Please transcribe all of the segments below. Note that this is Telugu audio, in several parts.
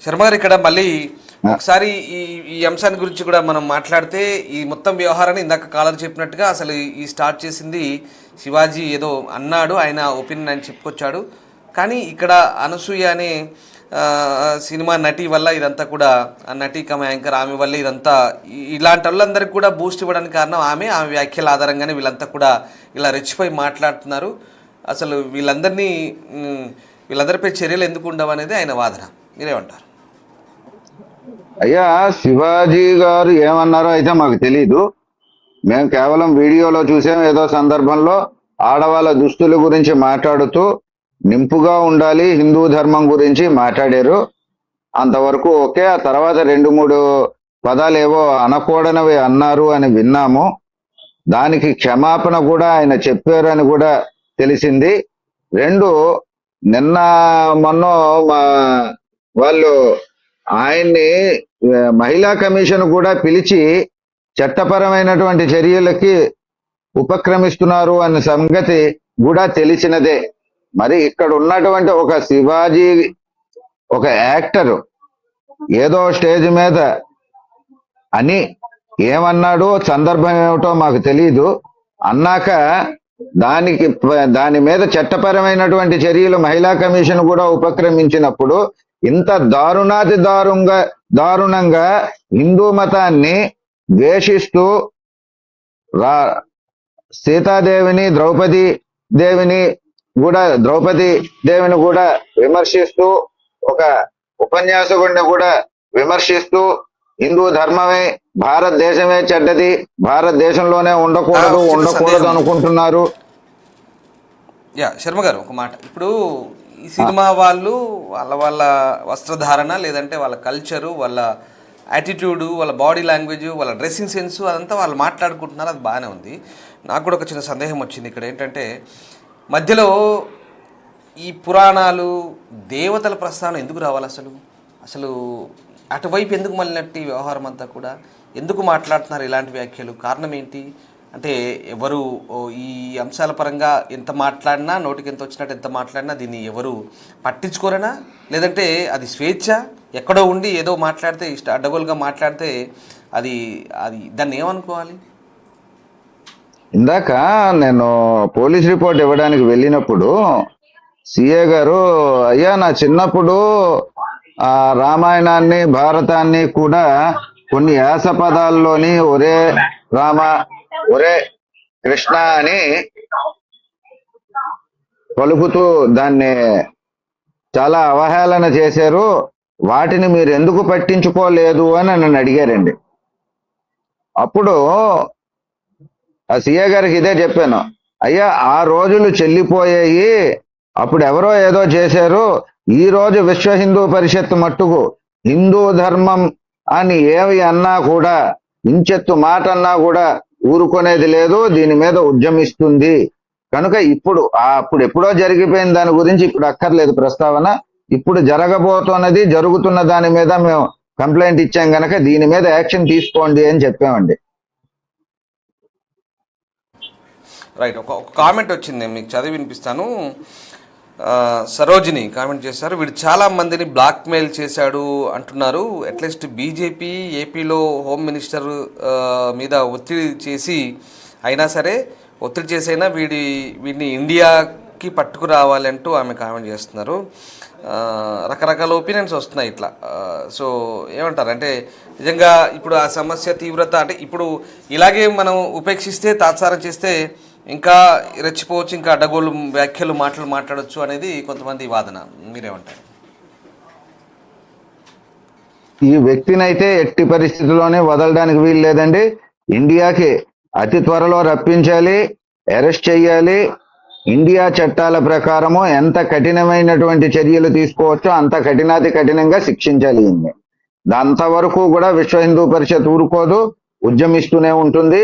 శర్మ గారు ఇక్కడ మళ్ళీ ఒకసారి ఈ ఈ అంశాన్ని గురించి కూడా మనం మాట్లాడితే ఈ మొత్తం వ్యవహారాన్ని ఇందాక కాలర్ చెప్పినట్టుగా అసలు ఈ స్టార్ట్ చేసింది శివాజీ ఏదో అన్నాడు, ఆయన ఒపీనియన్ ఆయన చెప్పుకొచ్చాడు. కానీ ఇక్కడ అనసూయ అనే సినిమా నటి వల్ల ఇదంతా కూడా, నటి కమ యాంకర్ ఆమె వల్ల ఇదంతా, ఇలాంటి వాళ్ళందరికీ కూడా బూస్ట్ ఇవ్వడానికి కారణం ఆమె వ్యాఖ్యల ఆధారంగానే వీళ్ళంతా కూడా ఇలా రెచ్చిపోయి మాట్లాడుతున్నారు. అసలు వీళ్ళందరిపై చర్యలు ఎందుకు ఉండవు అనేది ఆయన వాదన. మీరేమంటారు? అయ్యా, శివాజీ గారు ఏమన్నారో అయితే మాకు తెలీదు. మేము కేవలం వీడియోలో చూసాం. ఏదో సందర్భంలో ఆడవాళ్ళ దుస్తుల గురించి మాట్లాడుతూ నింపుగా ఉండాలి, హిందూ ధర్మం గురించి మాట్లాడారు. అంతవరకు ఓకే. ఆ తర్వాత 2-3 పదాలు ఏవో అనకూడనివి అన్నారు అని విన్నాము. దానికి క్షమాపణ కూడా ఆయన చెప్పారు అని కూడా తెలిసింది. నిన్న మొన్న వాళ్ళు ఆయన్ని మహిళా కమిషన్ కూడా పిలిచి చట్టపరమైనటువంటి చర్యలకి ఉపక్రమిస్తున్నారు అన్న సంగతి కూడా తెలిసినదే. మరి ఇక్కడ ఉన్నటువంటి ఒక శివాజీ, ఒక యాక్టర్ ఏదో స్టేజ్ మీద అని ఏమన్నాడో, సందర్భం ఏమిటో మాకు తెలియదు. అన్నాక దాని మీద చట్టపరమైనటువంటి చర్యలు మహిళా కమిషన్ కూడా ఉపక్రమించినప్పుడు ఇంత దారుణంగా హిందూ మతాన్ని ద్వేషిస్తూ సీతాదేవిని ద్రౌపది దేవిని కూడా విమర్శిస్తూ, ఒక ఉపన్యాసకుడిని కూడా విమర్శిస్తూ, హిందూ ధర్మమే, భారతదేశమే చెడ్డది, భారతదేశంలోనే ఉండకూడదు అనుకుంటున్నారు. శర్మ గారు ఒక మాట, ఇప్పుడు ఈ సినిమా వాళ్ళు వాళ్ళ వస్త్రధారణ, లేదంటే వాళ్ళ కల్చరు, వాళ్ళ యాటిట్యూడు, వాళ్ళ బాడీ లాంగ్వేజ్, వాళ్ళ డ్రెస్సింగ్ సెన్సు, అదంతా వాళ్ళు మాట్లాడుకుంటున్నారు. అది బాగానే ఉంది. నాకు కూడా ఒక చిన్న సందేహం వచ్చింది ఇక్కడ. ఏంటంటే మధ్యలో ఈ పురాణాలు, దేవతల ప్రస్థానం ఎందుకు రావాలి? అసలు అటువైపు ఎందుకు మళ్ళినట్టు ఈ వ్యవహారం అంతా కూడా ఎందుకు మాట్లాడుతున్నారు ఇలాంటి వ్యాఖ్యలు? కారణం ఏంటి? అంటే ఎవరు ఈ అంశాల పరంగా ఎంత మాట్లాడినా, నోటికి ఎంత వచ్చినట్టు ఎంత మాట్లాడినా దీన్ని ఎవరు పట్టించుకోరనా? లేదంటే అది స్వేచ్ఛ? ఎక్కడో ఉండి ఏదో మాట్లాడితే, అడ్డగోలుగా మాట్లాడితే అది దాన్ని ఏమనుకోవాలి? ఇందాక నేను పోలీస్ రిపోర్ట్ ఇవ్వడానికి వెళ్ళినప్పుడు సిఏ గారు, అయ్యా నా చిన్నప్పుడు రామాయణాన్ని, భారతాన్ని కూడా కొన్ని యాస పదాల్లోని ఒరే రామ, ఒరే కృష్ణ అని పలుకుతూ దాన్ని చాలా అవహేళన చేశారు. వాటిని మీరు ఎందుకు పట్టించుకోలేదు అని నన్ను అడిగారండి. అప్పుడు ఆ సీఏ గారికి ఇదే చెప్పాను, అయ్యా ఆ రోజులు చెల్లిపోయాయి, అప్పుడు ఎవరో ఏదో చేశారు. ఈ రోజు విశ్వ హిందూ పరిషత్ మట్టుకు హిందూ ధర్మం అని ఏమి అన్నా కూడా, ఇంచెత్తు మాట అన్నా కూడా ఊరుకునేది లేదు, దీని మీద ఉద్యమిస్తుంది. కనుక అప్పుడు ఎప్పుడో జరిగిపోయిన దాని గురించి ఇప్పుడు అక్కర్లేదు ప్రస్తావన. ఇప్పుడు జరగబోతున్నది, జరుగుతున్న దాని మీద మేము కంప్లైంట్ ఇచ్చాం గనక దీని మీద యాక్షన్ తీసుకోండి అని చెప్పామండి. రైట్. ఒక కామెంట్ వచ్చింది, నేను మీకు చదివి వినిపిస్తాను. సరోజిని కామెంట్ చేశారు, వీడు చాలా మందిని బ్లాక్మెయిల్ చేశాడు అంటున్నారు. అట్లీస్ట్ బీజేపీ ఏపీలో హోమ్ మినిస్టర్ మీద ఒత్తిడి చేసి అయినా సరే, ఒత్తిడి చేసైనా వీడిని ఇండియాకి పట్టుకురావాలి అంటూ ఆమె కామెంట్ చేస్తున్నారు. రకరకాల ఒపీనియన్స్ వస్తున్నాయి ఇట్లా. సో ఏమంటారు అంటే, నిజంగా ఇప్పుడు ఆ సమస్య తీవ్రత, అంటే ఇప్పుడు ఇలాగే మనం ఉపేక్షిస్తే, తాత్సారం చేస్తే ఇంకా రెచ్చిపోవచ్చు, ఇంకా అడ్డగోలు వ్యాఖ్యలు మాట్లాడవచ్చు అనేది కొంతమంది వాదన. మీరేమంటారు? ఈ వ్యక్తినైతే ఎట్టి పరిస్థితుల్లోనే వదలడానికి వీలు లేదండి. ఇండియాకి అతి త్వరలో రప్పించాలి, అరెస్ట్ చేయాలి. ఇండియా చట్టాల ప్రకారము ఎంత కఠినమైనటువంటి చర్యలు తీసుకోవచ్చో అంత కఠినంగా శిక్షించాలి. అంతవరకు కూడా విశ్వ హిందూ పరిషత్ ఊరుకోదు, ఉద్యమిస్తూనే ఉంటుంది.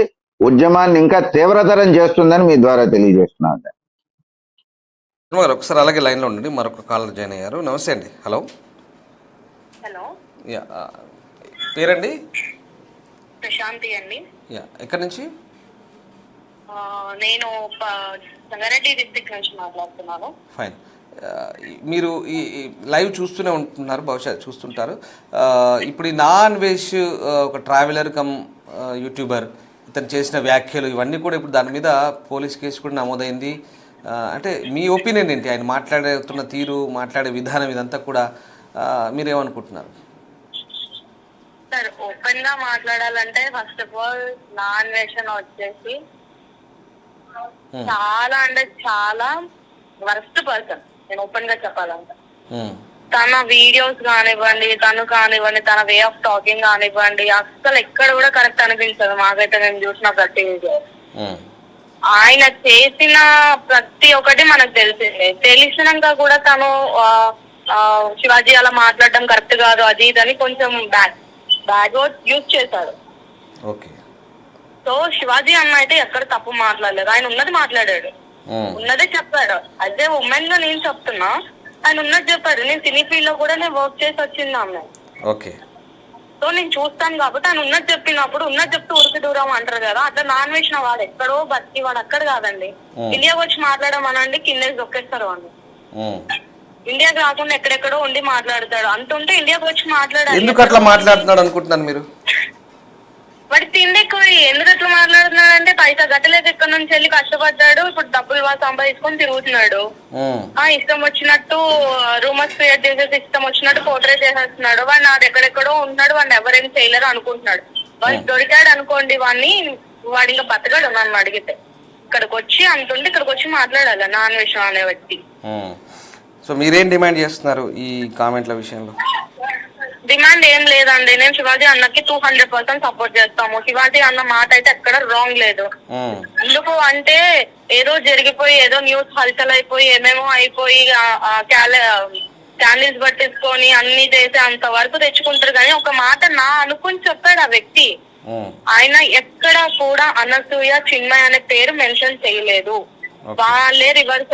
ఉద్యమాన్ని ఇంకా తీవ్రతరం చేస్తుందని మీ ద్వారా తెలియజేస్తున్నాను. ఒకసారి అలాగే లైన్లో ఉండండి, మరొక కాలర్ జాయిన్ అయ్యారు. నమస్తే అండి. హలో. యా, పేరండి? ప్రశాంతి అండి. యా, ఎక్కడి నుంచి? నేను సంగారెడ్డి డిస్ట్రిక్ట్ నుంచి మాట్లాడుతున్నాను. ఫైన్. మీరు ఈ లైవ్ చూస్తూనే ఉంటున్నారు, బహుశా చూస్తుంటారు. ఇప్పుడు ఈ నా అన్వేష్ ఒక ట్రావెలర్ కమ్ యూట్యూబర్, ఇతను చేసిన వ్యాఖ్యలు ఇవన్నీ కూడా ఇప్పుడు దాని మీద పోలీస్ కేసు కూడా నమోదైంది. అంటే మీ ఒపీనియన్ ఏంటి? ఆయన మాట్లాడుతున్న తీరు, మాట్లాడే విధానం ఇదంతా కూడా మీరేమనుకుంటున్నారు? సార్, ఓపెన్ గా మాట్లాడాలంటే ఫస్ట్ ఆఫ్ ఆల్ నా అన్వేషణ వచ్చేసి చాలా అంటే చాలా వర్స్ట్ పర్సన్. నేను ఓపెన్ గా చెప్పాలంటే తన వీడియోస్ కానివ్వండి, తన వే ఆఫ్ టాకింగ్ కానివ్వండి, అస్సలు ఎక్కడ కూడా కరెక్ట్ అనిపించదు మాకైతే. నేను చూసిన ప్రతి వీడియో, ఆయన చేసిన ప్రతి ఒక్కటి మనకు తెలిసిందే. తెలిసినాక కూడా తను శివాజీ అలా మాట్లాడడం కరెక్ట్ కాదు, అది ఇదని కొంచెం బ్యాడ్ వర్డ్స్ యూజ్ చేశాడు. సో శివాజీ అన్న అయితే ఎక్కడ తప్పు మాట్లాడలేదు, ఆయన ఉన్నది మాట్లాడాడు, ఉన్నదే చెప్పాడు. అదే ఉమెన్ గా నేను చెప్తున్నా, ఆయన ఉన్నది చెప్పాడు. నేను సినీ ఫీల్డ్ లో కూడా నేను వర్క్ చేసి వచ్చిందాం. సో నేను చూస్తాను కాబట్టి ఆయన ఉన్నది చెప్పినప్పుడు ఉన్నది చెప్తూ ఉరికి దూరం అంటారు కదా, అట్లా నాన్ వేసిన వాడు ఎక్కడో బతికి వాడు అక్కడ కాదండి. ఇండియాకి వచ్చి మాట్లాడమనండి, కింద దొక్కేస్తారు వాడిని. ఇండియాకి రాకుండా ఎక్కడెక్కడో ఉండి మాట్లాడతాడు. అంటుంటే ఇండియాకి వచ్చి మాట్లాడాలి. ఎందుకు అట్లా మాట్లాడుతున్నాడు అనుకుంటున్నాను మీరు? వాడి తిండి ఎక్కువ. ఎందుకు అట్లా మాట్లాడుతున్నాడు అంటే పైసా గట్టలేక ఎక్కడి నుంచి వెళ్ళి కష్టపడ్డాడు, ఇప్పుడు డబ్బులు వాళ్ళు సంపాదించుకొని తిరుగుతున్నాడు. ఇష్టం వచ్చినట్టు రూమర్స్ క్రియేట్ చేసేసి ఇష్టం వచ్చినట్టు పోర్ట్రేట్ చేసేస్తున్నాడు. వాడు నాది ఎక్కడెక్కడో ఉంటున్నాడు, వాడిని ఎవరేం చేయలేరు అనుకుంటున్నాడు. వాడు దొరికాడు అనుకోండి, వాడు ఇంకా బతకడు. నన్ను అడిగితే ఇక్కడికి వచ్చి అంటుంటే ఇక్కడికి వచ్చి మాట్లాడాలి నా అన్వేషణ అనే వ్యక్తి. సో మీరేం డిమాండ్ చేస్తున్నారు ఈ కామెంట్ల విషయంలో? డిమాండ్ ఏం లేదండి, నేను శివాజీ అన్నకి 200% సపోర్ట్ చేస్తాము. శివాజీ అన్న మాట అయితే ఎక్కడ రాంగ్ లేదు. ఎందుకు అంటే ఏదో జరిగిపోయి ఏదో న్యూస్ హల్చల్ అయిపోయి ఏమేమో అయిపోయి క్యాండిల్స్ పట్టించుకొని అన్ని చేసి అంత వరకు తెచ్చుకుంటారు. కానీ ఒక మాట నా అనుకుని చెప్పాడు ఆ వ్యక్తి. ఆయన ఎక్కడ కూడా అనసూయ, చిన్మయ్ అనే పేరు మెన్షన్ చేయలేదు. వాళ్ళే రివర్స్